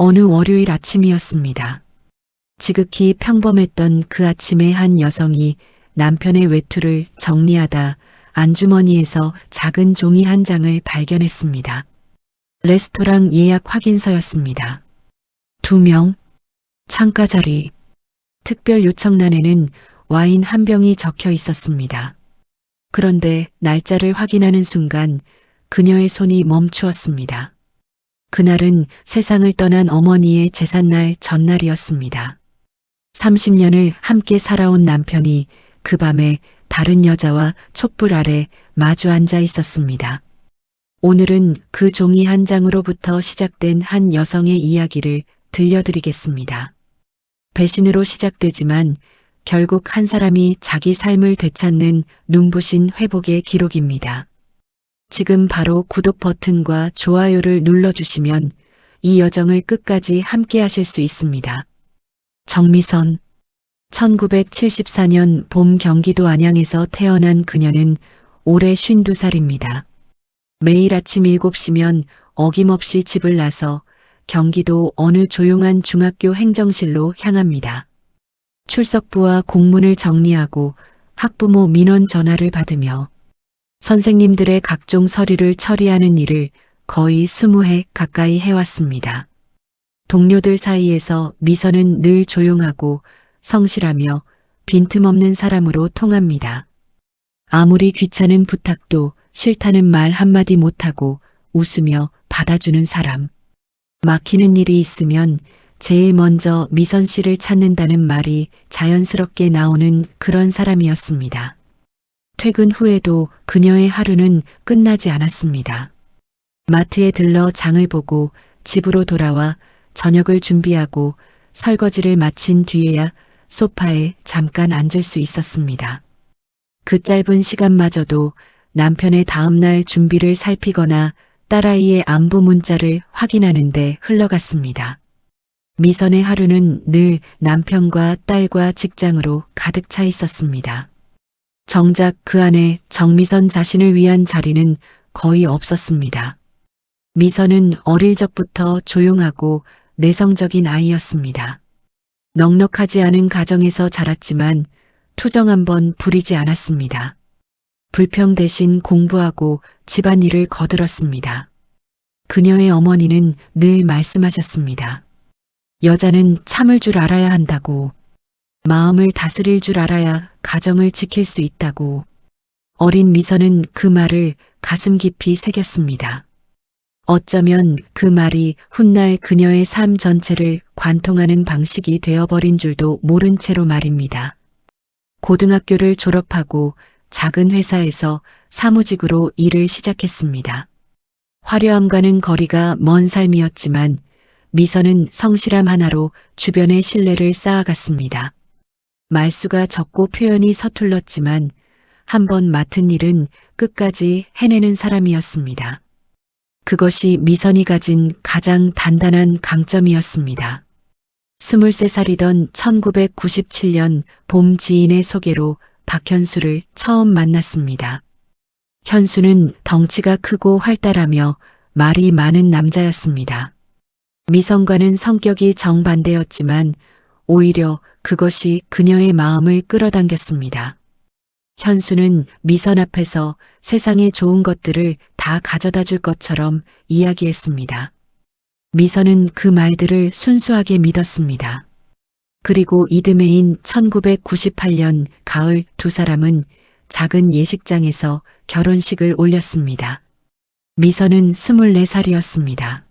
어느 월요일 아침이었습니다. 지극히 평범했던 그 아침에 한 여성이 남편의 외투를 정리하다 안주머니에서 작은 종이 한 장을 발견했습니다. 레스토랑 예약 확인서였습니다. 2명, 창가 자리, 특별 요청란에는 와인 한 병이 적혀 있었습니다. 그런데 날짜를 확인하는 순간 그녀의 손이 멈추었습니다. 그날은 세상을 떠난 어머니의 제삿날 전날이었습니다. 30년을 함께 살아온 남편이 그 밤에 다른 여자와 촛불 아래 마주 앉아 있었습니다. 오늘은 그 종이 한 장으로부터 시작된 한 여성의 이야기를 들려드리겠습니다. 배신으로 시작되지만 결국 한 사람이 자기 삶을 되찾는 눈부신 회복의 기록입니다. 지금 바로 구독 버튼과 좋아요를 눌러주시면 이 여정을 끝까지 함께 하실 수 있습니다. 정미선, 1974년 봄 경기도 안양에서 태어난 그녀는 올해 52살입니다. 매일 아침 7시면 어김없이 집을 나서 경기도 어느 조용한 중학교 행정실로 향합니다. 출석부와 공문을 정리하고 학부모 민원 전화를 받으며 선생님들의 각종 서류를 처리하는 일을 거의 20해 가까이 해왔습니다. 동료들 사이에서 미선은 늘 조용하고 성실하며 빈틈없는 사람으로 통합니다. 아무리 귀찮은 부탁도 싫다는 말 한마디 못하고 웃으며 받아주는 사람. 막히는 일이 있으면 제일 먼저 미선 씨를 찾는다는 말이 자연스럽게 나오는 그런 사람이었습니다. 퇴근 후에도 그녀의 하루는 끝나지 않았습니다. 마트에 들러 장을 보고 집으로 돌아와 저녁을 준비하고 설거지를 마친 뒤에야 소파에 잠깐 앉을 수 있었습니다. 그 짧은 시간마저도 남편의 다음날 준비를 살피거나 딸아이의 안부 문자를 확인하는데 흘러갔습니다. 미선의 하루는 늘 남편과 딸과 직장으로 가득 차 있었습니다. 정작 그 안에 정미선 자신을 위한 자리는 거의 없었습니다. 미선은 어릴 적부터 조용하고 내성적인 아이였습니다. 넉넉하지 않은 가정에서 자랐지만 투정 한번 부리지 않았습니다. 불평 대신 공부하고 집안일을 거들었습니다. 그녀의 어머니는 늘 말씀하셨습니다. 여자는 참을 줄 알아야 한다고, 마음을 다스릴 줄 알아야 가정을 지킬 수 있다고. 어린 미선은 그 말을 가슴 깊이 새겼습니다. 어쩌면 그 말이 훗날 그녀의 삶 전체를 관통하는 방식이 되어버린 줄도 모른 채로 말입니다. 고등학교를 졸업하고 작은 회사에서 사무직으로 일을 시작했습니다. 화려함과는 거리가 먼 삶이었지만 미선은 성실함 하나로 주변의 신뢰를 쌓아갔습니다. 말수가 적고 표현이 서툴렀지만 한번 맡은 일은 끝까지 해내는 사람이었습니다. 그것이 미선이 가진 가장 단단한 강점이었습니다. 23살이던 1997년 봄 지인의 소개로 박현수를 처음 만났습니다. 현수는 덩치가 크고 활달하며 말이 많은 남자였습니다. 미선과는 성격이 정반대였지만 오히려 그것이 그녀의 마음을 끌어당겼습니다. 현수는 미선 앞에서 세상의 좋은 것들을 다 가져다 줄 것처럼 이야기했습니다. 미선은 그 말들을 순수하게 믿었습니다. 그리고 이듬해인 1998년 가을 두 사람은 작은 예식장에서 결혼식을 올렸습니다. 미선은 24살이었습니다.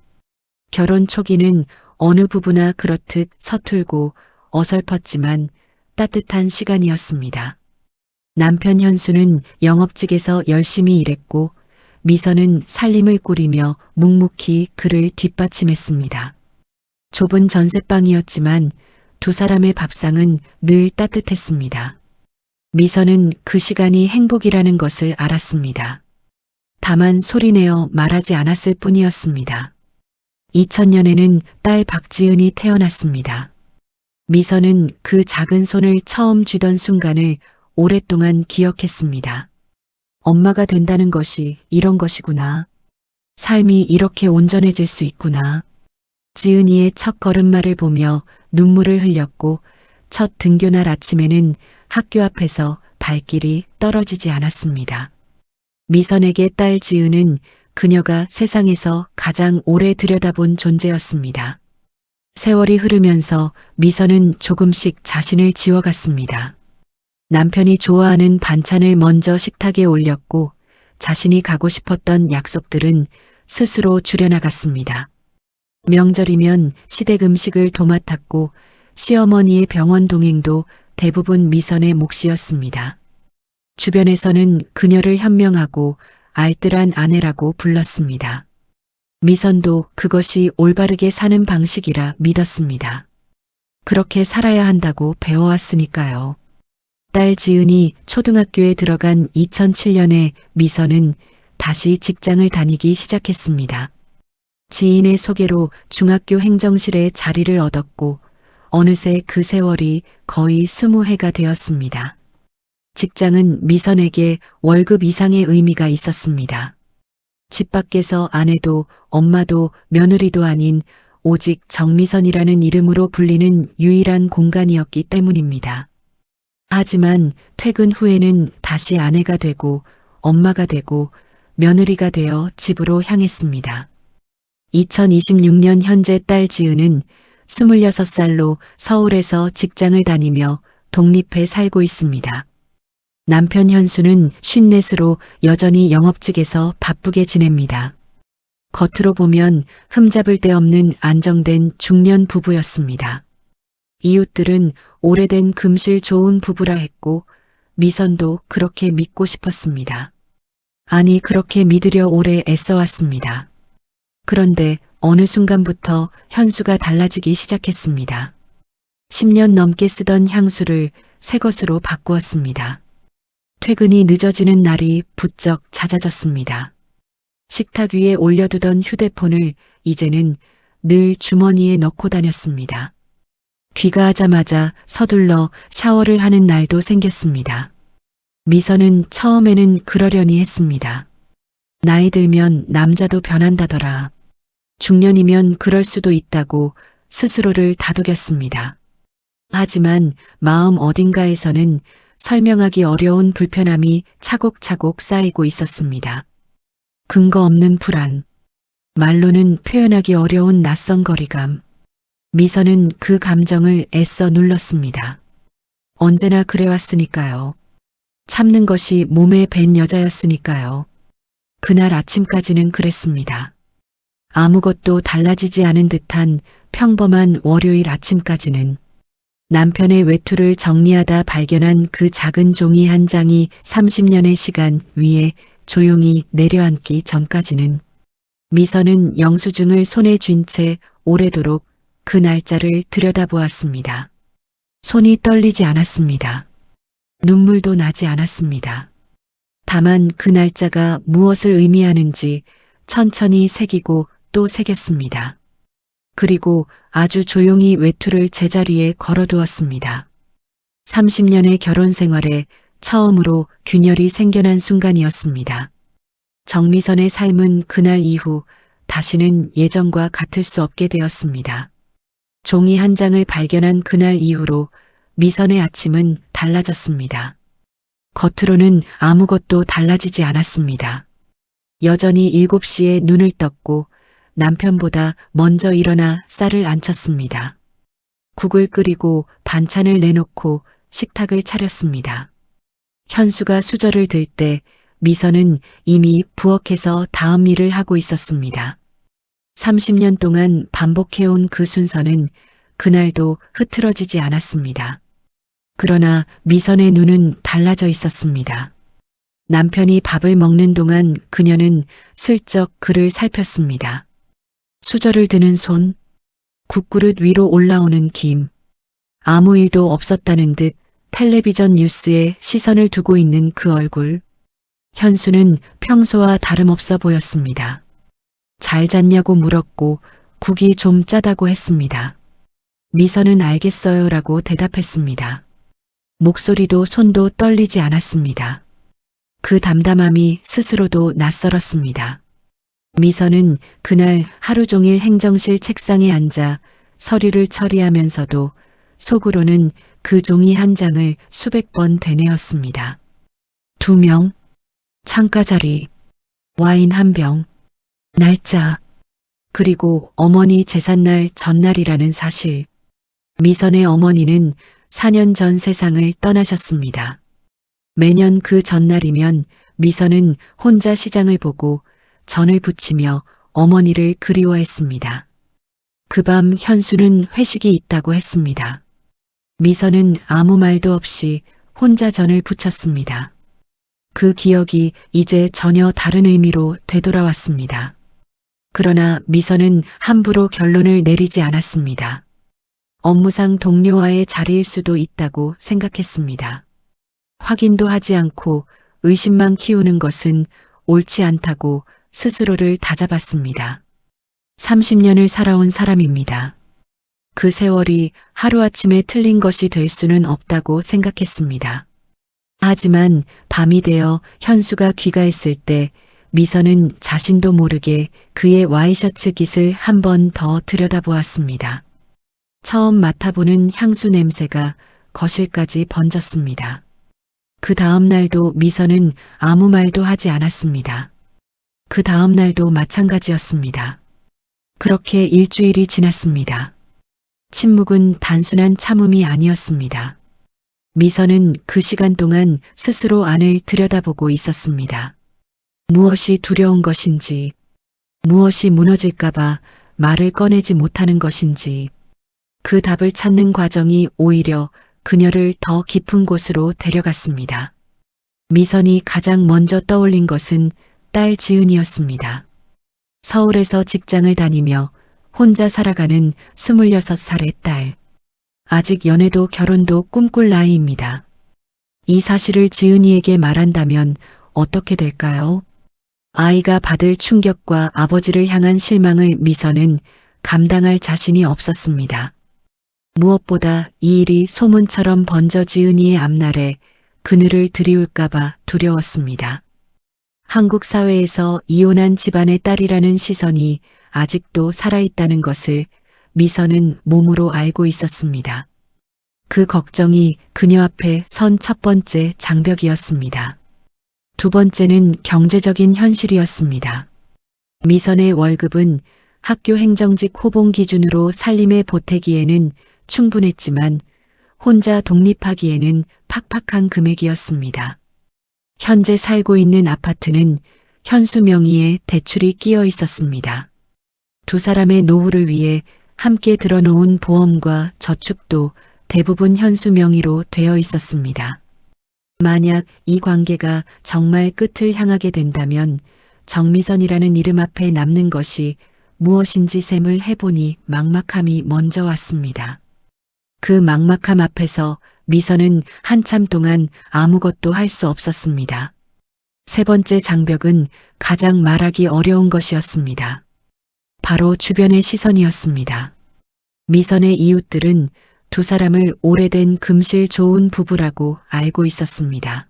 결혼 초기는 어느 부부나 그렇듯 서툴고 어설펐지만 따뜻한 시간이었습니다. 남편 현수는 영업직에서 열심히 일했고 미선은 살림을 꾸리며 묵묵히 그를 뒷받침했습니다. 좁은 전셋방이었지만 두 사람의 밥상은 늘 따뜻했습니다. 미선은 그 시간이 행복이라는 것을 알았습니다. 다만 소리내어 말하지 않았을 뿐이었습니다. 2000년에는 딸 박지은이 태어났습니다. 미선은 그 작은 손을 처음 쥐던 순간을 오랫동안 기억했습니다. 엄마가 된다는 것이 이런 것이구나. 삶이 이렇게 온전해질 수 있구나. 지은이의 첫 걸음마를 보며 눈물을 흘렸고 첫 등교날 아침에는 학교 앞에서 발길이 떨어지지 않았습니다. 미선에게 딸 지은은 그녀가 세상에서 가장 오래 들여다본 존재였습니다. 세월이 흐르면서 미선은 조금씩 자신을 지워갔습니다. 남편이 좋아하는 반찬을 먼저 식탁에 올렸고 자신이 가고 싶었던 약속들은 스스로 줄여나갔습니다. 명절이면 시댁 음식을 도맡았고 시어머니의 병원 동행도 대부분 미선의 몫이었습니다. 주변에서는 그녀를 현명하고 알뜰한 아내라고 불렀습니다. 미선도 그것이 올바르게 사는 방식이라 믿었습니다. 그렇게 살아야 한다고 배워왔으니까요. 딸 지은이 초등학교에 들어간 2007년에 미선은 다시 직장을 다니기 시작했습니다. 지인의 소개로 중학교 행정실에 자리를 얻었고 어느새 그 세월이 거의 20해가 되었습니다. 직장은 미선에게 월급 이상의 의미가 있었습니다. 집 밖에서 아내도 엄마도 며느리도 아닌 오직 정미선이라는 이름으로 불리는 유일한 공간이었기 때문입니다. 하지만 퇴근 후에는 다시 아내가 되고 엄마가 되고 며느리가 되어 집으로 향했습니다. 2026년 현재 딸 지은은 26살로 서울에서 직장을 다니며 독립해 살고 있습니다. 남편 현수는 54으로 여전히 영업직에서 바쁘게 지냅니다. 겉으로 보면 흠잡을 데 없는 안정된 중년 부부였습니다. 이웃들은 오래된 금실 좋은 부부라 했고 미선도 그렇게 믿고 싶었습니다. 아니 그렇게 믿으려 오래 애써왔습니다. 그런데 어느 순간부터 현수가 달라지기 시작했습니다. 10년 넘게 쓰던 향수를 새 것으로 바꾸었습니다. 퇴근이 늦어지는 날이 부쩍 잦아졌습니다. 식탁 위에 올려두던 휴대폰을 이제는 늘 주머니에 넣고 다녔습니다. 귀가하자마자 서둘러 샤워를 하는 날도 생겼습니다. 미선은 처음에는 그러려니 했습니다. 나이 들면 남자도 변한다더라. 중년이면 그럴 수도 있다고 스스로를 다독였습니다. 하지만 마음 어딘가에서는 설명하기 어려운 불편함이 차곡차곡 쌓이고 있었습니다. 근거 없는 불안, 말로는 표현하기 어려운 낯선 거리감. 미선은 그 감정을 애써 눌렀습니다. 언제나 그래왔으니까요. 참는 것이 몸에 밴 여자였으니까요. 그날 아침까지는 그랬습니다. 아무것도 달라지지 않은 듯한 평범한 월요일 아침까지는 남편의 외투를 정리하다 발견한 그 작은 종이 한 장이 30년의 시간 위에 조용히 내려앉기 전까지는 미선은 영수증을 손에 쥔 채 오래도록 그 날짜를 들여다보았습니다. 손이 떨리지 않았습니다. 눈물도 나지 않았습니다. 다만 그 날짜가 무엇을 의미하는지 천천히 새기고 또 새겼습니다. 그리고 아주 조용히 외투를 제자리에 걸어두었습니다. 30년의 결혼 생활에 처음으로 균열이 생겨난 순간이었습니다. 정미선의 삶은 그날 이후 다시는 예전과 같을 수 없게 되었습니다. 종이 한 장을 발견한 그날 이후로 미선의 아침은 달라졌습니다. 겉으로는 아무것도 달라지지 않았습니다. 여전히 7시에 눈을 떴고 남편보다 먼저 일어나 쌀을 안 쳤습니다. 국을 끓이고 반찬을 내놓고 식탁을 차렸습니다. 현수가 수저를 들 때 미선은 이미 부엌에서 다음 일을 하고 있었습니다. 30년 동안 반복해온 그 순서는 그날도 흐트러지지 않았습니다. 그러나 미선의 눈은 달라져 있었습니다. 남편이 밥을 먹는 동안 그녀는 슬쩍 그를 살폈습니다. 수저를 드는 손, 국그릇 위로 올라오는 김, 아무 일도 없었다는 듯 텔레비전 뉴스에 시선을 두고 있는 그 얼굴. 현수는 평소와 다름없어 보였습니다. 잘 잤냐고 물었고 국이 좀 짜다고 했습니다. 미선은 알겠어요라고 대답했습니다. 목소리도 손도 떨리지 않았습니다. 그 담담함이 스스로도 낯설었습니다. 미선은 그날 하루 종일 행정실 책상에 앉아 서류를 처리하면서도 속으로는 그 종이 한 장을 수백 번 되뇌었습니다. 2명, 창가 자리, 와인 한 병, 날짜, 그리고 어머니 제삿날 전날이라는 사실. 미선의 어머니는 4년 전 세상을 떠나셨습니다. 매년 그 전날이면 미선은 혼자 시장을 보고 전을 부치며 어머니를 그리워했습니다. 그 밤 현수는 회식이 있다고 했습니다. 미선은 아무 말도 없이 혼자 전을 부쳤습니다. 그 기억이 이제 전혀 다른 의미로 되돌아왔습니다. 그러나 미선은 함부로 결론을 내리지 않았습니다. 업무상 동료와의 자리일 수도 있다고 생각했습니다. 확인도 하지 않고 의심만 키우는 것은 옳지 않다고 스스로를 다잡았습니다. 30년을 살아온 사람입니다. 그 세월이 하루아침에 틀린 것이 될 수는 없다고 생각했습니다. 하지만 밤이 되어 현수가 귀가했을 때 미선은 자신도 모르게 그의 와이셔츠 깃을 한 번 더 들여다보았습니다. 처음 맡아보는 향수 냄새가 거실까지 번졌습니다. 그 다음 날도 미선은 아무 말도 하지 않았습니다. 그 다음 날도 마찬가지였습니다. 그렇게 일주일이 지났습니다. 침묵은 단순한 참음이 아니었습니다. 미선은 그 시간 동안 스스로 안을 들여다보고 있었습니다. 무엇이 두려운 것인지, 무엇이 무너질까봐 말을 꺼내지 못하는 것인지, 그 답을 찾는 과정이 오히려 그녀를 더 깊은 곳으로 데려갔습니다. 미선이 가장 먼저 떠올린 것은 딸 지은이었습니다. 서울에서 직장을 다니며 혼자 살아가는 26살의 딸. 아직 연애도 결혼도 꿈꿀 나이입니다. 이 사실을 지은이에게 말한다면 어떻게 될까요? 아이가 받을 충격과 아버지를 향한 실망을 미선은 감당할 자신이 없었습니다. 무엇보다 이 일이 소문처럼 번져 지은이의 앞날에 그늘을 들이울까봐 두려웠습니다. 한국 사회에서 이혼한 집안의 딸이라는 시선이 아직도 살아있다는 것을 미선은 몸으로 알고 있었습니다. 그 걱정이 그녀 앞에 선 첫 번째 장벽이었습니다. 두 번째는 경제적인 현실이었습니다. 미선의 월급은 학교 행정직 호봉 기준으로 살림에 보태기에는 충분했지만 혼자 독립하기에는 팍팍한 금액이었습니다. 현재 살고 있는 아파트는 현수 명의의 대출이 끼어 있었습니다. 두 사람의 노후를 위해 함께 들어놓은 보험과 저축도 대부분 현수 명의로 되어 있었습니다. 만약 이 관계가 정말 끝을 향하게 된다면 정미선이라는 이름 앞에 남는 것이 무엇인지 셈을 해보니 막막함이 먼저 왔습니다. 그 막막함 앞에서 미선은 한참 동안 아무것도 할 수 없었습니다. 세 번째 장벽은 가장 말하기 어려운 것이었습니다. 바로 주변의 시선이었습니다. 미선의 이웃들은 두 사람을 오래된 금실 좋은 부부라고 알고 있었습니다.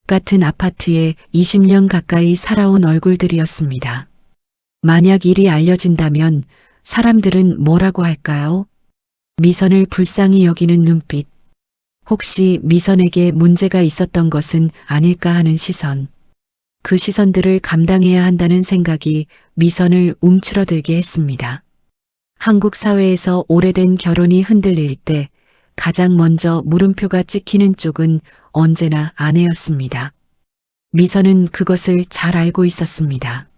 같은 아파트에 20년 가까이 살아온 얼굴들이었습니다. 만약 일이 알려진다면 사람들은 뭐라고 할까요? 미선을 불쌍히 여기는 눈빛, 혹시 미선에게 문제가 있었던 것은 아닐까 하는 시선, 그 시선들을 감당해야 한다는 생각이 미선을 움츠러들게 했습니다. 한국 사회에서 오래된 결혼이 흔들릴 때 가장 먼저 물음표가 찍히는 쪽은 언제나 아내였습니다. 미선은 그것을 잘 알고 있었습니다.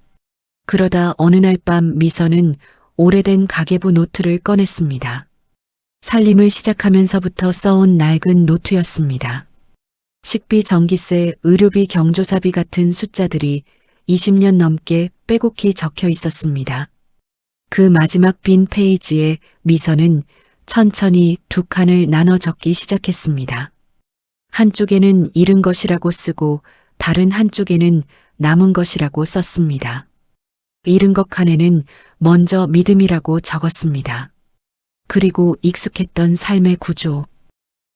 그러다 어느 날 밤 미선은 오래된 가계부 노트를 꺼냈습니다. 살림을 시작하면서부터 써온 낡은 노트였습니다. 식비, 전기세, 의료비, 경조사비 같은 숫자들이 20년 넘게 빼곡히 적혀 있었습니다. 그 마지막 빈 페이지에 미선은 천천히 두 칸을 나눠 적기 시작했습니다. 한쪽에는 잃은 것이라고 쓰고 다른 한쪽에는 남은 것이라고 썼습니다. 잃은 것 칸에는 먼저 믿음이라고 적었습니다. 그리고 익숙했던 삶의 구조,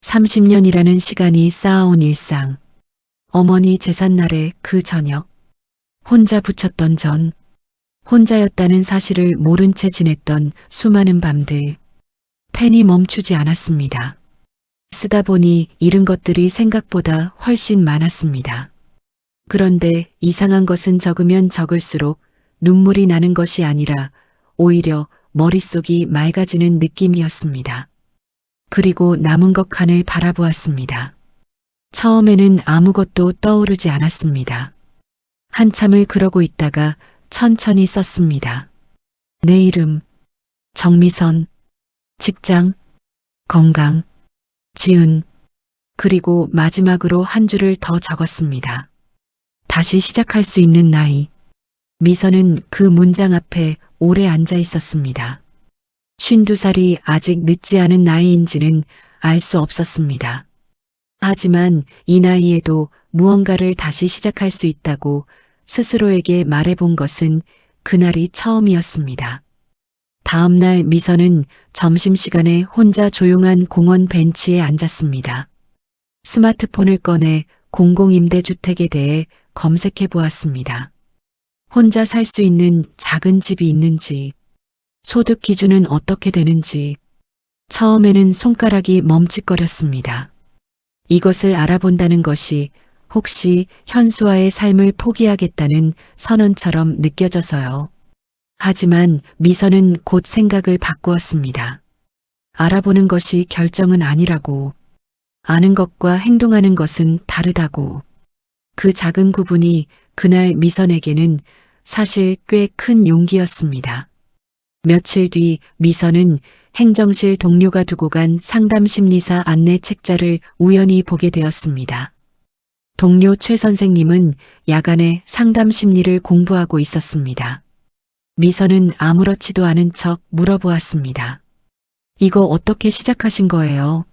30년이라는 시간이 쌓아온 일상, 어머니 제삿날의 그 저녁, 혼자 부쳤던 전, 혼자였다는 사실을 모른 채 지냈던 수많은 밤들. 펜이 멈추지 않았습니다. 쓰다 보니 잃은 것들이 생각보다 훨씬 많았습니다. 그런데 이상한 것은 적으면 적을수록 눈물이 나는 것이 아니라 오히려 머릿속이 맑아지는 느낌이었습니다. 그리고 남은 것 칸을 바라보았습니다. 처음에는 아무것도 떠오르지 않았습니다. 한참을 그러고 있다가 천천히 썼습니다. 내 이름, 정미선, 직장, 건강, 지은, 그리고 마지막으로 한 줄을 더 적었습니다. 다시 시작할 수 있는 나이. 미선은 그 문장 앞에 오래 앉아 있었습니다. 52살이 아직 늦지 않은 나이인지는 알 수 없었습니다. 하지만 이 나이에도 무언가를 다시 시작할 수 있다고 스스로에게 말해본 것은 그날이 처음이었습니다. 다음 날 미선은 점심시간에 혼자 조용한 공원 벤치에 앉았습니다. 스마트폰을 꺼내 공공임대주택에 대해 검색해 보았습니다. 혼자 살 수 있는 작은 집이 있는지, 소득 기준은 어떻게 되는지, 처음에는 손가락이 멈칫거렸습니다. 이것을 알아본다는 것이 혹시 현수와의 삶을 포기하겠다는 선언처럼 느껴져서요. 하지만 미선은 곧 생각을 바꾸었습니다. 알아보는 것이 결정은 아니라고, 아는 것과 행동하는 것은 다르다고. 그 작은 구분이 그날 미선에게는 사실 꽤 큰 용기였습니다. 며칠 뒤 미선은 행정실 동료가 두고 간 상담심리사 안내 책자를 우연히 보게 되었습니다. 동료 최 선생님은 야간에 상담심리를 공부하고 있었습니다. 미선은 아무렇지도 않은 척 물어보았습니다. 이거 어떻게 시작하신 거예요?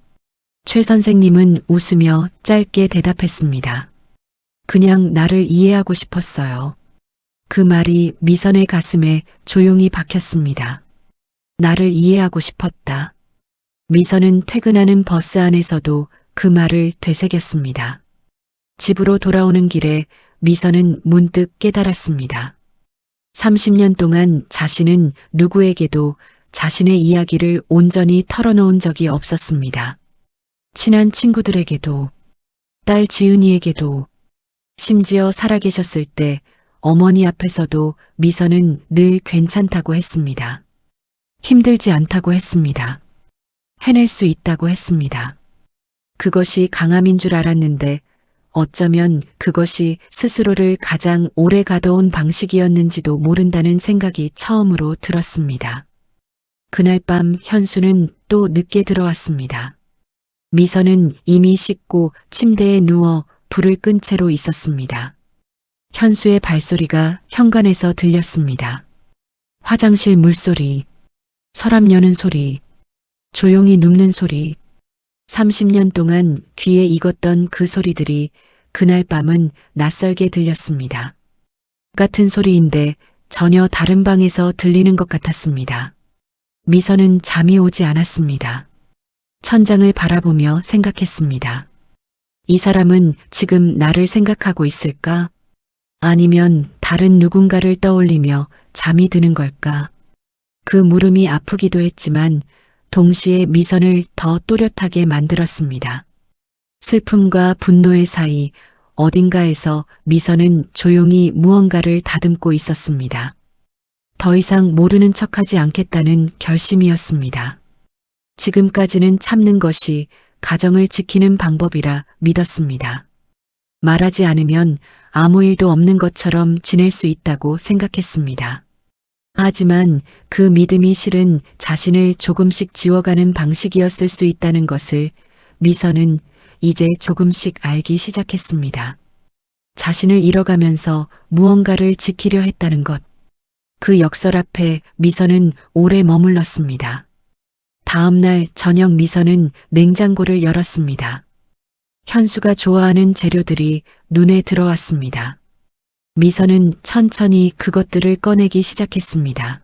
최 선생님은 웃으며 짧게 대답했습니다. 그냥 나를 이해하고 싶었어요. 그 말이 미선의 가슴에 조용히 박혔습니다. 나를 이해하고 싶었다. 미선은 퇴근하는 버스 안에서도 그 말을 되새겼습니다. 집으로 돌아오는 길에 미선은 문득 깨달았습니다. 30년 동안 자신은 누구에게도 자신의 이야기를 온전히 털어놓은 적이 없었습니다. 친한 친구들에게도, 딸 지은이에게도, 심지어 살아계셨을 때 어머니 앞에서도 미선은 늘 괜찮다고 했습니다. 힘들지 않다고 했습니다. 해낼 수 있다고 했습니다. 그것이 강함인 줄 알았는데 어쩌면 그것이 스스로를 가장 오래 가둬온 방식이었는지도 모른다는 생각이 처음으로 들었습니다. 그날 밤 현수는 또 늦게 들어왔습니다. 미선은 이미 씻고 침대에 누워 불을 끈 채로 있었습니다. 현수의 발소리가 현관에서 들렸습니다. 화장실 물소리, 서랍 여는 소리, 조용히 눕는 소리. 30년 동안 귀에 익었던 그 소리들이 그날 밤은 낯설게 들렸습니다. 같은 소리인데 전혀 다른 방에서 들리는 것 같았습니다. 미선은 잠이 오지 않았습니다. 천장을 바라보며 생각했습니다. 이 사람은 지금 나를 생각하고 있을까? 아니면 다른 누군가를 떠올리며 잠이 드는 걸까? 그 물음이 아프기도 했지만 동시에 미선을 더 또렷하게 만들었습니다. 슬픔과 분노의 사이 어딘가에서 미선은 조용히 무언가를 다듬고 있었습니다. 더 이상 모르는 척하지 않겠다는 결심이었습니다. 지금까지는 참는 것이 가정을 지키는 방법이라 믿었습니다. 말하지 않으면 아무 일도 없는 것처럼 지낼 수 있다고 생각했습니다. 하지만 그 믿음이 실은 자신을 조금씩 지워가는 방식이었을 수 있다는 것을 미선은 이제 조금씩 알기 시작했습니다. 자신을 잃어가면서 무언가를 지키려 했다는 것. 그 역설 앞에 미선은 오래 머물렀습니다. 다음 날 저녁 미선은 냉장고를 열었습니다. 현수가 좋아하는 재료들이 눈에 들어왔습니다. 미선은 천천히 그것들을 꺼내기 시작했습니다.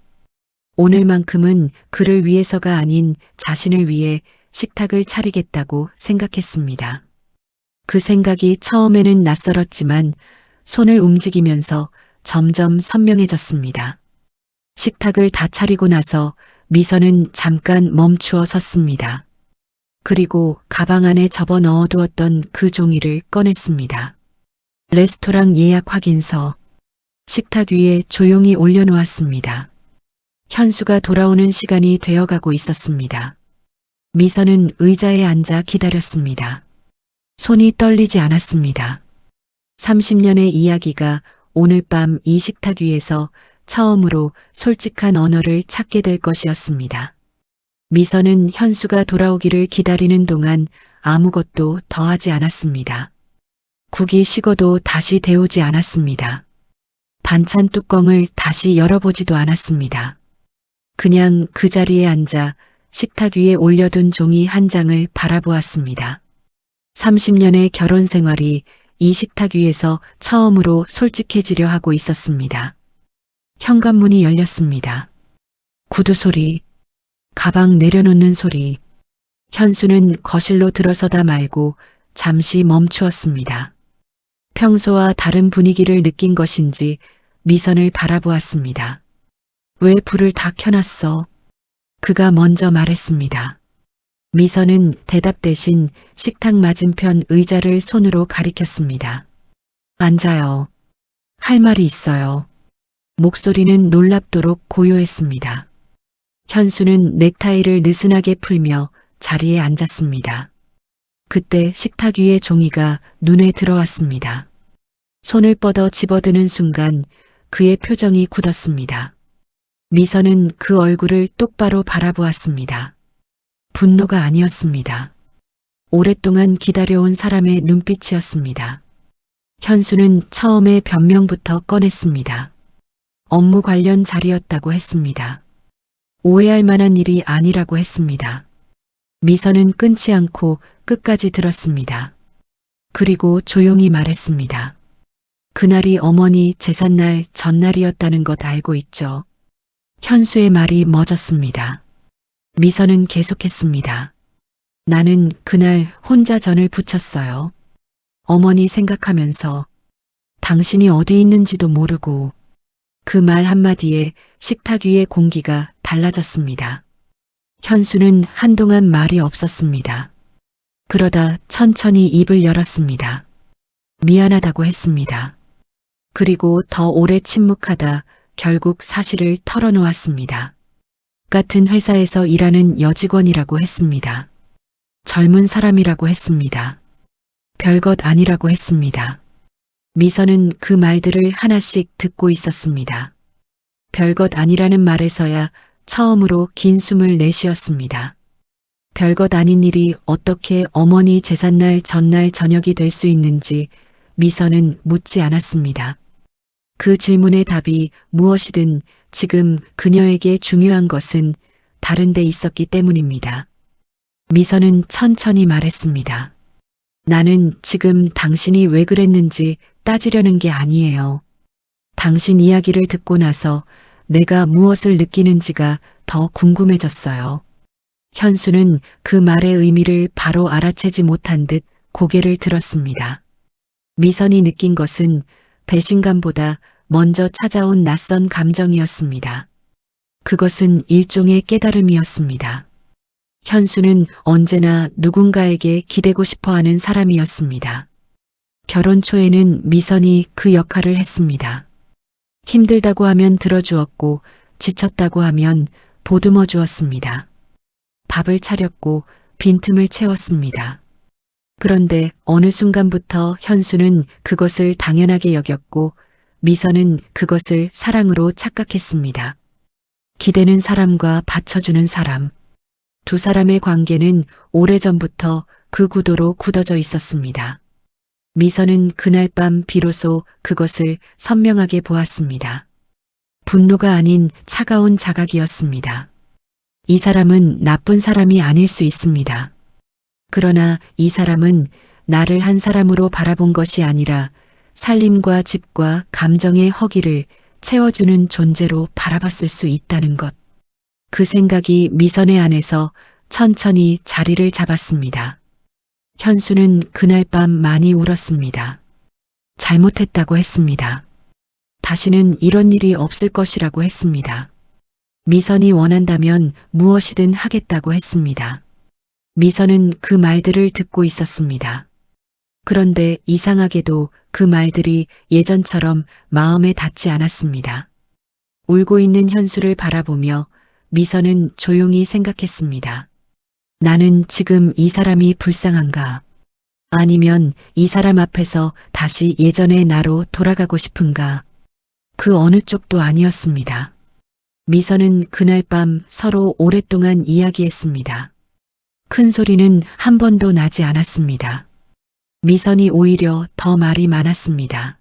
오늘만큼은 그를 위해서가 아닌 자신을 위해 식탁을 차리겠다고 생각했습니다. 그 생각이 처음에는 낯설었지만 손을 움직이면서 점점 선명해졌습니다. 식탁을 다 차리고 나서 미선은 잠깐 멈추어 섰습니다. 그리고 가방 안에 접어 넣어두었던 그 종이를 꺼냈습니다. 레스토랑 예약 확인서. 식탁 위에 조용히 올려놓았습니다. 현수가 돌아오는 시간이 되어가고 있었습니다. 미선은 의자에 앉아 기다렸습니다. 손이 떨리지 않았습니다. 30년의 이야기가 오늘 밤 이 식탁 위에서 처음으로 솔직한 언어를 찾게 될 것이었습니다. 미선은 현수가 돌아오기를 기다리는 동안 아무것도 더하지 않았습니다. 국이 식어도 다시 데우지 않았습니다. 반찬 뚜껑을 다시 열어보지도 않았습니다. 그냥 그 자리에 앉아 식탁 위에 올려둔 종이 한 장을 바라보았습니다. 30년의 결혼 생활이 이 식탁 위에서 처음으로 솔직해지려 하고 있었습니다. 현관문이 열렸습니다. 구두 소리, 가방 내려놓는 소리. 현수는 거실로 들어서다 말고 잠시 멈추었습니다. 평소와 다른 분위기를 느낀 것인지 미선을 바라보았습니다. 왜 불을 다 켜놨어? 그가 먼저 말했습니다. 미선은 대답 대신 식탁 맞은편 의자를 손으로 가리켰습니다. 앉아요. 할 말이 있어요. 목소리는 놀랍도록 고요했습니다. 현수는 넥타이를 느슨하게 풀며 자리에 앉았습니다. 그때 식탁 위의 종이가 눈에 들어왔습니다. 손을 뻗어 집어드는 순간 그의 표정이 굳었습니다. 미선은 그 얼굴을 똑바로 바라보았습니다. 분노가 아니었습니다. 오랫동안 기다려온 사람의 눈빛이었습니다. 현수는 처음에 변명부터 꺼냈습니다. 업무 관련 자리였다고 했습니다. 오해할 만한 일이 아니라고 했습니다. 미선은 끊지 않고 끝까지 들었습니다. 그리고 조용히 말했습니다. 그날이 어머니 제삿날 전날이었다는 것 알고 있죠? 현수의 말이 멎었습니다. 미선은 계속했습니다. 나는 그날 혼자 전을 부쳤어요. 어머니 생각하면서 당신이 어디 있는지도 모르고. 그 말 한마디에 식탁 위의 공기가 달라졌습니다. 현수는 한동안 말이 없었습니다. 그러다 천천히 입을 열었습니다. 미안하다고 했습니다. 그리고 더 오래 침묵하다 결국 사실을 털어놓았습니다. 같은 회사에서 일하는 여직원이라고 했습니다. 젊은 사람이라고 했습니다. 별것 아니라고 했습니다. 미선은 그 말들을 하나씩 듣고 있었습니다. 별것 아니라는 말에서야 처음으로 긴 숨을 내쉬었습니다. 별것 아닌 일이 어떻게 어머니 제삿날 전날 저녁이 될 수 있는지 미선은 묻지 않았습니다. 그 질문의 답이 무엇이든 지금 그녀에게 중요한 것은 다른 데 있었기 때문입니다. 미선은 천천히 말했습니다. 나는 지금 당신이 왜 그랬는지 따지려는 게 아니에요. 당신 이야기를 듣고 나서 내가 무엇을 느끼는지가 더 궁금해졌어요. 현수는 그 말의 의미를 바로 알아채지 못한 듯 고개를 들었습니다. 미선이 느낀 것은 배신감보다 먼저 찾아온 낯선 감정이었습니다. 그것은 일종의 깨달음이었습니다. 현수는 언제나 누군가에게 기대고 싶어하는 사람이었습니다. 결혼 초에는 미선이 그 역할을 했습니다. 힘들다고 하면 들어주었고 지쳤다고 하면 보듬어 주었습니다. 밥을 차렸고 빈틈을 채웠습니다. 그런데 어느 순간부터 현수는 그것을 당연하게 여겼고 미선은 그것을 사랑으로 착각했습니다. 기대는 사람과 받쳐주는 사람. 두 사람의 관계는 오래전부터 그 구도로 굳어져 있었습니다. 미선은 그날 밤 비로소 그것을 선명하게 보았습니다. 분노가 아닌 차가운 자각이었습니다. 이 사람은 나쁜 사람이 아닐 수 있습니다. 그러나 이 사람은 나를 한 사람으로 바라본 것이 아니라 살림과 집과 감정의 허기를 채워주는 존재로 바라봤을 수 있다는 것. 그 생각이 미선의 안에서 천천히 자리를 잡았습니다. 현수는 그날 밤 많이 울었습니다. 잘못했다고 했습니다. 다시는 이런 일이 없을 것이라고 했습니다. 미선이 원한다면 무엇이든 하겠다고 했습니다. 미선은 그 말들을 듣고 있었습니다. 그런데 이상하게도 그 말들이 예전처럼 마음에 닿지 않았습니다. 울고 있는 현수를 바라보며 미선은 조용히 생각했습니다. 나는 지금 이 사람이 불쌍한가? 아니면 이 사람 앞에서 다시 예전의 나로 돌아가고 싶은가? 그 어느 쪽도 아니었습니다. 미선은 그날 밤 서로 오랫동안 이야기했습니다. 큰 소리는 한 번도 나지 않았습니다. 미선이 오히려 더 말이 많았습니다.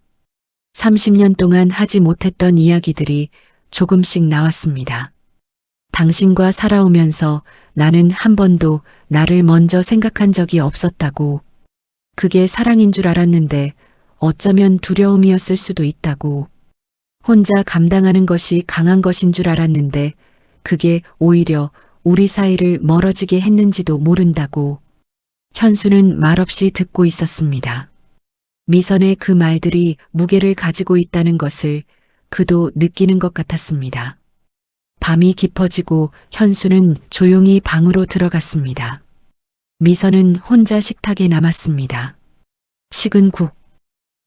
30년 동안 하지 못했던 이야기들이 조금씩 나왔습니다. 당신과 살아오면서 나는 한 번도 나를 먼저 생각한 적이 없었다고. 그게 사랑인 줄 알았는데 어쩌면 두려움이었을 수도 있다고. 혼자 감당하는 것이 강한 것인 줄 알았는데 그게 오히려 우리 사이를 멀어지게 했는지도 모른다고. 현수는 말없이 듣고 있었습니다. 미선의 그 말들이 무게를 가지고 있다는 것을 그도 느끼는 것 같았습니다. 밤이 깊어지고 현수는 조용히 방으로 들어갔습니다. 미선은 혼자 식탁에 남았습니다. 식은 국,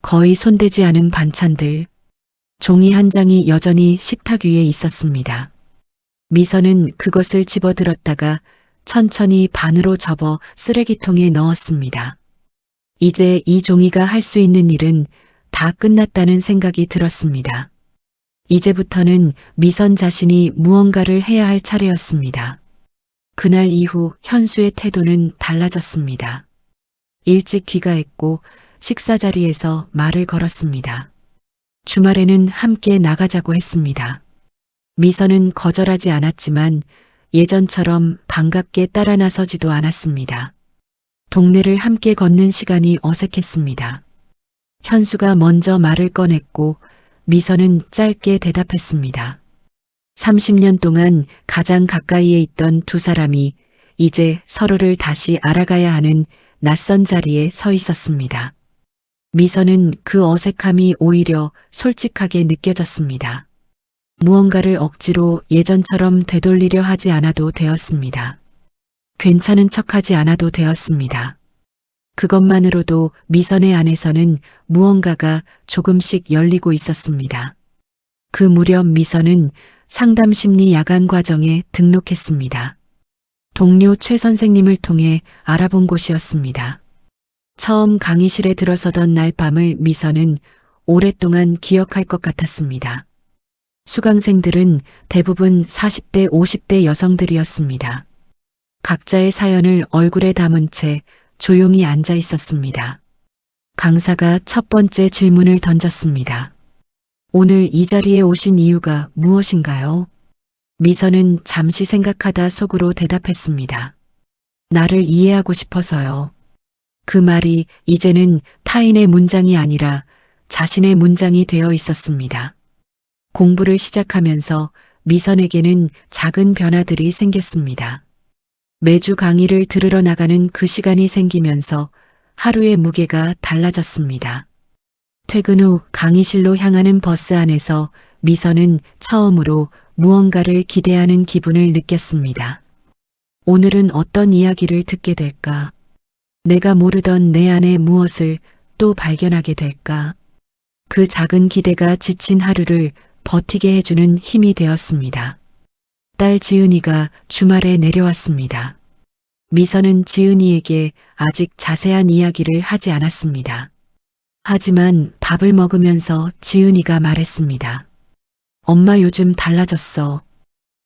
거의 손대지 않은 반찬들, 종이 한 장이 여전히 식탁 위에 있었습니다. 미선은 그것을 집어들었다가 천천히 반으로 접어 쓰레기통에 넣었습니다. 이제 이 종이가 할 수 있는 일은 다 끝났다는 생각이 들었습니다. 이제부터는 미선 자신이 무언가를 해야 할 차례였습니다. 그날 이후 현수의 태도는 달라졌습니다. 일찍 귀가했고 식사 자리에서 말을 걸었습니다. 주말에는 함께 나가자고 했습니다. 미선은 거절하지 않았지만 예전처럼 반갑게 따라 나서지도 않았습니다. 동네를 함께 걷는 시간이 어색했습니다. 현수가 먼저 말을 꺼냈고 미선은 짧게 대답했습니다. 30년 동안 가장 가까이에 있던 두 사람이 이제 서로를 다시 알아가야 하는 낯선 자리에 서 있었습니다. 미선은 그 어색함이 오히려 솔직하게 느껴졌습니다. 무언가를 억지로 예전처럼 되돌리려 하지 않아도 되었습니다. 괜찮은 척하지 않아도 되었습니다. 그것만으로도 미선의 안에서는 무언가가 조금씩 열리고 있었습니다. 그 무렵 미선은 상담심리 야간 과정에 등록했습니다. 동료 최 선생님을 통해 알아본 곳이었습니다. 처음 강의실에 들어서던 날 밤을 미선은 오랫동안 기억할 것 같았습니다. 수강생들은 대부분 40대, 50대 여성들이었습니다. 각자의 사연을 얼굴에 담은 채 조용히 앉아 있었습니다. 강사가 첫 번째 질문을 던졌습니다. 오늘 이 자리에 오신 이유가 무엇인가요? 미선은 잠시 생각하다 속으로 대답했습니다. 나를 이해하고 싶어서요. 그 말이 이제는 타인의 문장이 아니라 자신의 문장이 되어 있었습니다. 공부를 시작하면서 미선에게는 작은 변화들이 생겼습니다. 매주 강의를 들으러 나가는 그 시간이 생기면서 하루의 무게가 달라졌습니다. 퇴근 후 강의실로 향하는 버스 안에서 미선은 처음으로 무언가를 기대하는 기분을 느꼈습니다. 오늘은 어떤 이야기를 듣게 될까? 내가 모르던 내 안에 무엇을 또 발견하게 될까? 그 작은 기대가 지친 하루를 버티게 해주는 힘이 되었습니다. 딸 지은이가 주말에 내려왔습니다. 미선은 지은이에게 아직 자세한 이야기를 하지 않았습니다. 하지만 밥을 먹으면서 지은이가 말했습니다. 엄마 요즘 달라졌어.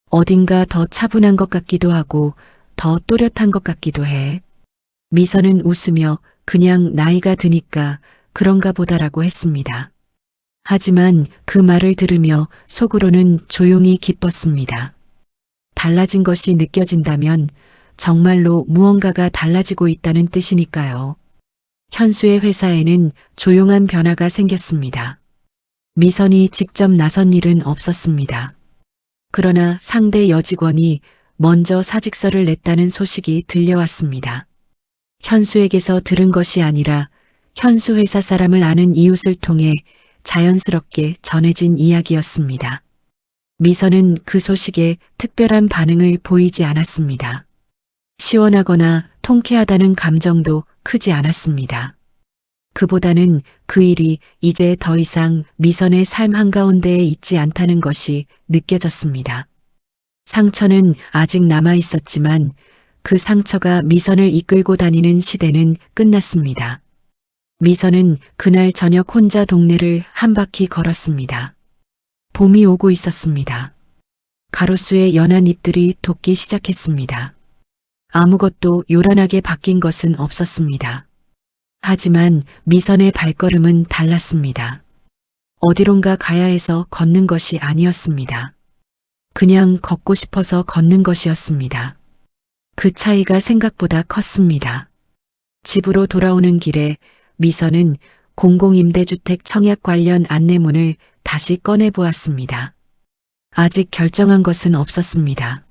어딘가 더 차분한 것 같기도 하고 더 또렷한 것 같기도 해. 미선은 웃으며 그냥 나이가 드니까 그런가 보다라고 했습니다. 하지만 그 말을 들으며 속으로는 조용히 기뻤습니다. 달라진 것이 느껴진다면 정말로 무언가가 달라지고 있다는 뜻이니까요. 현수의 회사에는 조용한 변화가 생겼습니다. 미선이 직접 나선 일은 없었습니다. 그러나 상대 여직원이 먼저 사직서를 냈다는 소식이 들려왔습니다. 현수에게서 들은 것이 아니라 현수 회사 사람을 아는 이웃을 통해 자연스럽게 전해진 이야기였습니다. 미선은 그 소식에 특별한 반응을 보이지 않았습니다. 시원하거나 통쾌하다는 감정도 크지 않았습니다. 그보다는 그 일이 이제 더 이상 미선의 삶 한가운데에 있지 않다는 것이 느껴졌습니다. 상처는 아직 남아 있었지만 그 상처가 미선을 이끌고 다니는 시대는 끝났습니다. 미선은 그날 저녁 혼자 동네를 한 바퀴 걸었습니다. 봄이 오고 있었습니다. 가로수의 연한 잎들이 돋기 시작했습니다. 아무것도 요란하게 바뀐 것은 없었습니다. 하지만 미선의 발걸음은 달랐습니다. 어디론가 가야 해서 걷는 것이 아니었습니다. 그냥 걷고 싶어서 걷는 것이었습니다. 그 차이가 생각보다 컸습니다. 집으로 돌아오는 길에 미선은 공공임대주택 청약 관련 안내문을 다시 꺼내보았습니다. 아직 결정한 것은 없었습니다.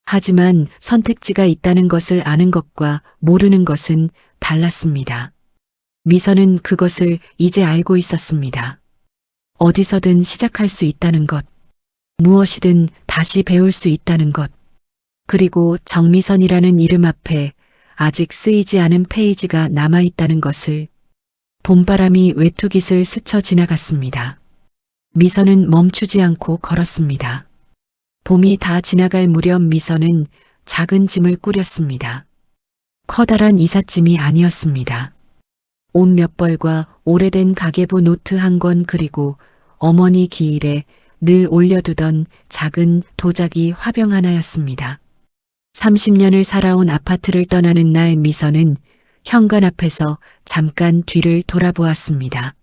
하지만 선택지가 있다는 것을 아는 것과 모르는 것은 달랐습니다. 미선은 그것을 이제 알고 있었습니다. 어디서든 시작할 수 있다는 것, 무엇이든 다시 배울 수 있다는 것, 그리고 정미선이라는 이름 앞에 아직 쓰이지 않은 페이지가 남아있다는 것을. 봄바람이 외투깃을 스쳐 지나갔습니다. 미선은 멈추지 않고 걸었습니다. 봄이 다 지나갈 무렵 미선은 작은 짐을 꾸렸습니다. 커다란 이삿짐이 아니었습니다. 옷 몇 벌과 오래된 가계부 노트 한 권 그리고 어머니 기일에 늘 올려두던 작은 도자기 화병 하나였습니다. 30년을 살아온 아파트를 떠나는 날 미선은 현관 앞에서 잠깐 뒤를 돌아보았습니다.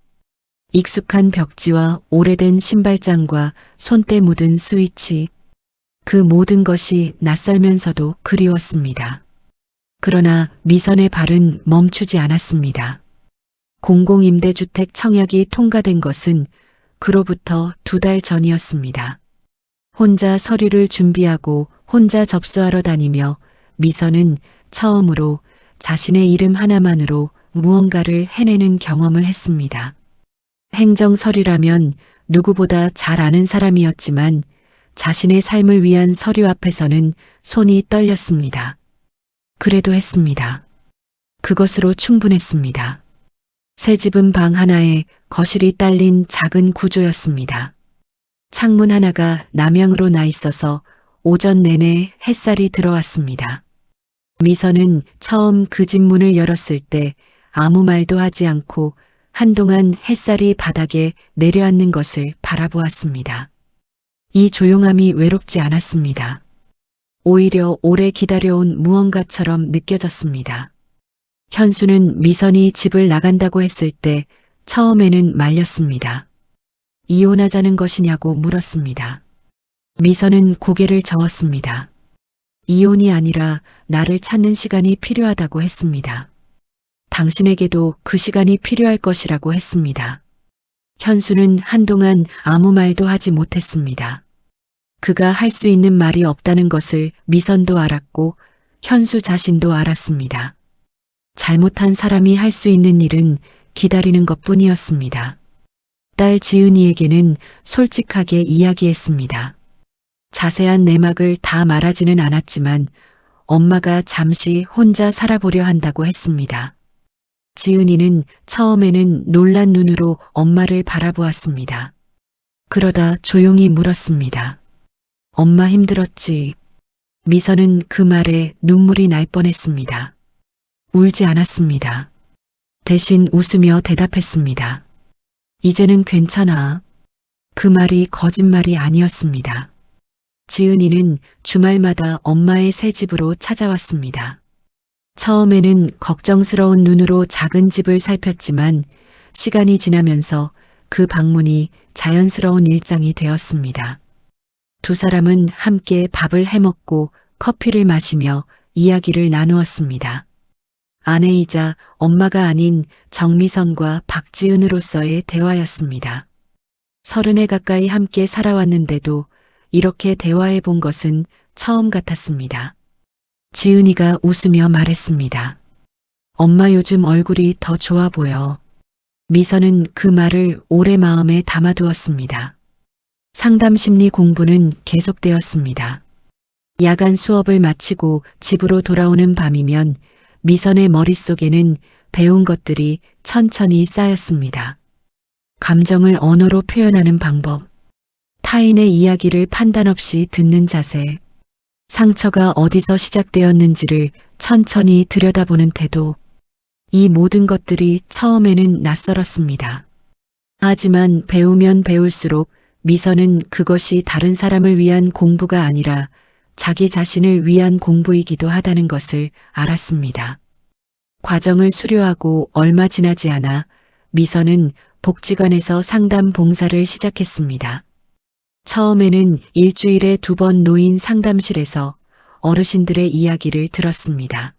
익숙한 벽지와 오래된 신발장과 손때 묻은 스위치, 그 모든 것이 낯설면서도 그리웠습니다. 그러나 미선의 발은 멈추지 않았습니다. 공공임대주택 청약이 통과된 것은 그로부터 2달 전이었습니다. 혼자 서류를 준비하고 혼자 접수하러 다니며 미선은 처음으로 자신의 이름 하나만으로 무언가를 해내는 경험을 했습니다. 행정서류라면 누구보다 잘 아는 사람이었지만 자신의 삶을 위한 서류 앞에서는 손이 떨렸습니다. 그래도 했습니다. 그것으로 충분했습니다. 새 집은 방 하나에 거실이 딸린 작은 구조였습니다. 창문 하나가 남향으로 나 있어서 오전 내내 햇살이 들어왔습니다. 미선은 처음 그 집 문을 열었을 때 아무 말도 하지 않고 한동안 햇살이 바닥에 내려앉는 것을 바라보았습니다. 이 조용함이 외롭지 않았습니다. 오히려 오래 기다려온 무언가처럼 느껴졌습니다. 현수는 미선이 집을 나간다고 했을 때 처음에는 말렸습니다. 이혼하자는 것이냐고 물었습니다. 미선은 고개를 저었습니다. 이혼이 아니라 나를 찾는 시간이 필요하다고 했습니다. 당신에게도 그 시간이 필요할 것이라고 했습니다. 현수는 한동안 아무 말도 하지 못했습니다. 그가 할 수 있는 말이 없다는 것을 미선도 알았고 현수 자신도 알았습니다. 잘못한 사람이 할 수 있는 일은 기다리는 것뿐이었습니다. 딸 지은이에게는 솔직하게 이야기했습니다. 자세한 내막을 다 말하지는 않았지만 엄마가 잠시 혼자 살아보려 한다고 했습니다. 지은이는 처음에는 놀란 눈으로 엄마를 바라보았습니다. 그러다 조용히 물었습니다. 엄마 힘들었지? 미선은 그 말에 눈물이 날 뻔했습니다. 울지 않았습니다. 대신 웃으며 대답했습니다. 이제는 괜찮아. 그 말이 거짓말이 아니었습니다. 지은이는 주말마다 엄마의 새 집으로 찾아왔습니다. 처음에는 걱정스러운 눈으로 작은 집을 살폈지만 시간이 지나면서 그 방문이 자연스러운 일상이 되었습니다. 두 사람은 함께 밥을 해먹고 커피를 마시며 이야기를 나누었습니다. 아내이자 엄마가 아닌 정미선과 박지은으로서의 대화였습니다. 30에 가까이 함께 살아왔는데도 이렇게 대화해 본 것은 처음 같았습니다. 지은이가 웃으며 말했습니다. 엄마 요즘 얼굴이 더 좋아 보여. 미선은 그 말을 오래 마음에 담아두었습니다. 상담 심리 공부는 계속되었습니다. 야간 수업을 마치고 집으로 돌아오는 밤이면 미선의 머릿속에는 배운 것들이 천천히 쌓였습니다. 감정을 언어로 표현하는 방법, 타인의 이야기를 판단 없이 듣는 자세, 상처가 어디서 시작되었는지를 천천히 들여다보는 태도, 이 모든 것들이 처음에는 낯설었습니다. 하지만 배우면 배울수록 미선은 그것이 다른 사람을 위한 공부가 아니라 자기 자신을 위한 공부이기도 하다는 것을 알았습니다. 과정을 수료하고 얼마 지나지 않아 미선은 복지관에서 상담 봉사를 시작했습니다. 처음에는 일주일에 2번 노인 상담실에서 어르신들의 이야기를 들었습니다.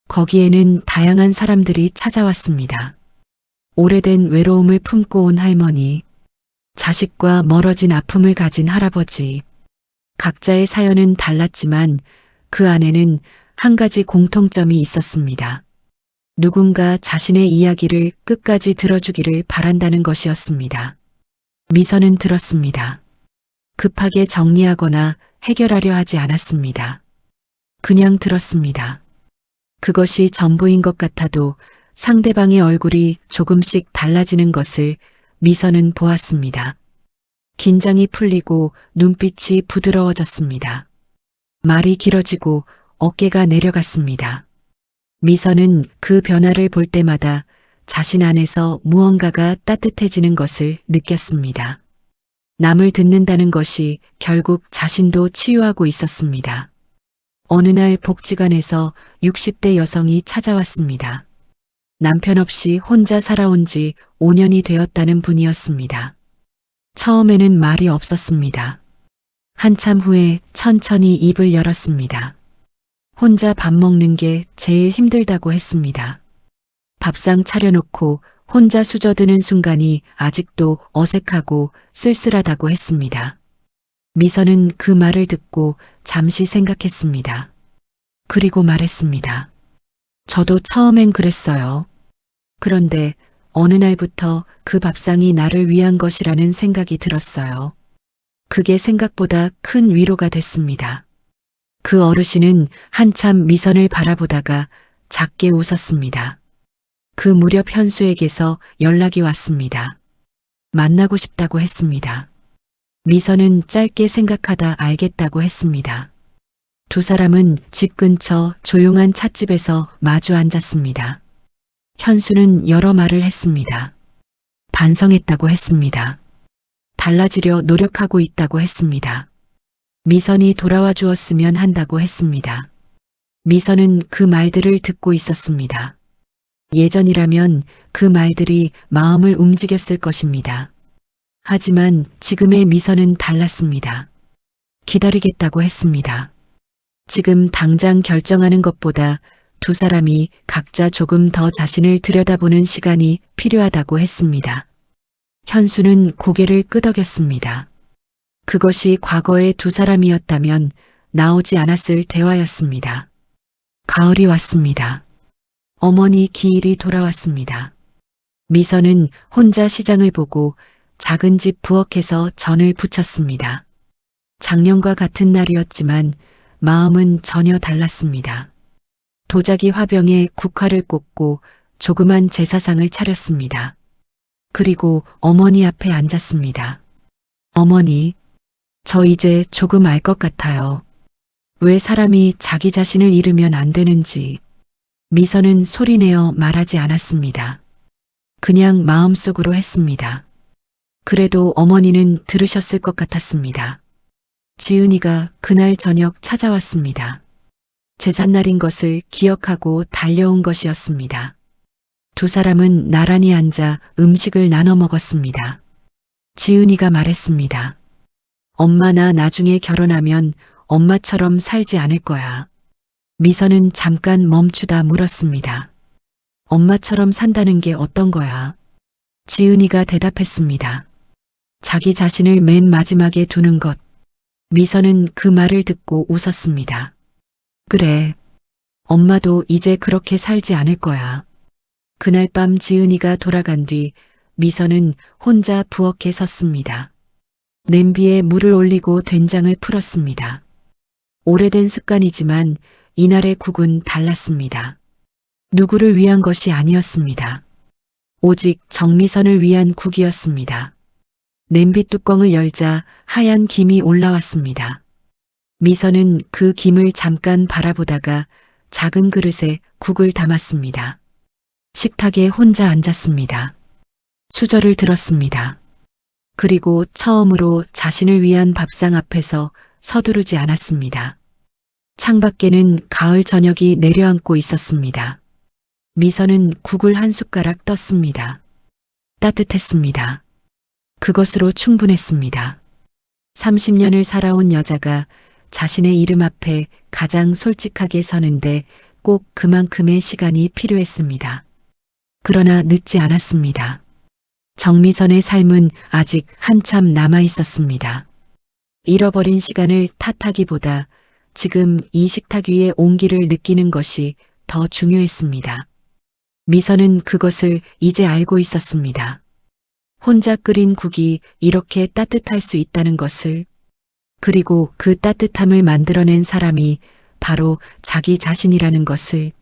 거기에는 다양한 사람들이 찾아왔습니다. 오래된 외로움을 품고 온 할머니, 자식과 멀어진 아픔을 가진 할아버지, 각자의 사연은 달랐지만 그 안에는 한 가지 공통점이 있었습니다. 누군가 자신의 이야기를 끝까지 들어주기를 바란다는 것이었습니다. 미선은 들었습니다. 급하게 정리하거나 해결하려 하지 않았습니다. 그냥 들었습니다. 그것이 전부인 것 같아도 상대방의 얼굴이 조금씩 달라지는 것을 미선은 보았습니다. 긴장이 풀리고 눈빛이 부드러워졌습니다. 말이 길어지고 어깨가 내려갔습니다. 미선은 그 변화를 볼 때마다 자신 안에서 무언가가 따뜻해지는 것을 느꼈습니다. 남을 듣는다는 것이 결국 자신도 치유하고 있었습니다. 어느 날 복지관에서 60대 여성이 찾아왔습니다. 남편 없이 혼자 살아온 지 5년이 되었다는 분이었습니다. 처음에는 말이 없었습니다. 한참 후에 천천히 입을 열었습니다. 혼자 밥 먹는 게 제일 힘들다고 했습니다. 밥상 차려놓고 혼자 수저드는 순간이 아직도 어색하고 쓸쓸하다고 했습니다. 미선은 그 말을 듣고 잠시 생각했습니다. 그리고 말했습니다. 저도 처음엔 그랬어요. 그런데 어느 날부터 그 밥상이 나를 위한 것이라는 생각이 들었어요. 그게 생각보다 큰 위로가 됐습니다. 그 어르신은 한참 미선을 바라보다가 작게 웃었습니다. 그 무렵 현수에게서 연락이 왔습니다. 만나고 싶다고 했습니다. 미선은 짧게 생각하다 알겠다고 했습니다. 두 사람은 집 근처 조용한 찻집에서 마주 앉았습니다. 현수는 여러 말을 했습니다. 반성했다고 했습니다. 달라지려 노력하고 있다고 했습니다. 미선이 돌아와 주었으면 한다고 했습니다. 미선은 그 말들을 듣고 있었습니다. 예전이라면 그 말들이 마음을 움직였을 것입니다. 하지만 지금의 미선은 달랐습니다. 기다리겠다고 했습니다. 지금 당장 결정하는 것보다 두 사람이 각자 조금 더 자신을 들여다보는 시간이 필요하다고 했습니다. 현수는 고개를 끄덕였습니다. 그것이 과거의 두 사람이었다면 나오지 않았을 대화였습니다. 가을이 왔습니다. 어머니 기일이 돌아왔습니다. 미선은 혼자 시장을 보고 작은 집 부엌에서 전을 부쳤습니다. 작년과 같은 날이었지만 마음은 전혀 달랐습니다. 도자기 화병에 국화를 꽂고 조그만 제사상을 차렸습니다. 그리고 어머니 앞에 앉았습니다. 어머니, 저 이제 조금 알 것 같아요. 왜 사람이 자기 자신을 잃으면 안 되는지. 미선은 소리내어 말하지 않았습니다. 그냥 마음속으로 했습니다. 그래도 어머니는 들으셨을 것 같았습니다. 지은이가 그날 저녁 찾아왔습니다. 제삿날인 것을 기억하고 달려온 것이었습니다. 두 사람은 나란히 앉아 음식을 나눠 먹었습니다. 지은이가 말했습니다. 엄마 나 나중에 결혼하면 엄마처럼 살지 않을 거야. 미선은 잠깐 멈추다 물었습니다. 엄마처럼 산다는 게 어떤 거야? 지은이가 대답했습니다. 자기 자신을 맨 마지막에 두는 것. 미선은 그 말을 듣고 웃었습니다. 그래. 엄마도 이제 그렇게 살지 않을 거야. 그날 밤 지은이가 돌아간 뒤 미선은 혼자 부엌에 섰습니다. 냄비에 물을 올리고 된장을 풀었습니다. 오래된 습관이지만 이날의 국은 달랐습니다. 누구를 위한 것이 아니었습니다. 오직 정미선을 위한 국이었습니다. 냄비 뚜껑을 열자 하얀 김이 올라왔습니다. 미선은 그 김을 잠깐 바라보다가 작은 그릇에 국을 담았습니다. 식탁에 혼자 앉았습니다. 수저를 들었습니다. 그리고 처음으로 자신을 위한 밥상 앞에서 서두르지 않았습니다. 창밖에는 가을 저녁이 내려앉고 있었습니다. 미선은 국을 한 숟가락 떴습니다. 따뜻했습니다. 그것으로 충분했습니다. 30년을 살아온 여자가 자신의 이름 앞에 가장 솔직하게 서는데 꼭 그만큼의 시간이 필요했습니다. 그러나 늦지 않았습니다. 정미선의 삶은 아직 한참 남아 있었습니다. 잃어버린 시간을 탓하기보다 지금 이 식탁 위의 온기를 느끼는 것이 더 중요했습니다. 미선은 그것을 이제 알고 있었습니다. 혼자 끓인 국이 이렇게 따뜻할 수 있다는 것을, 그리고 그 따뜻함을 만들어낸 사람이 바로 자기 자신이라는 것을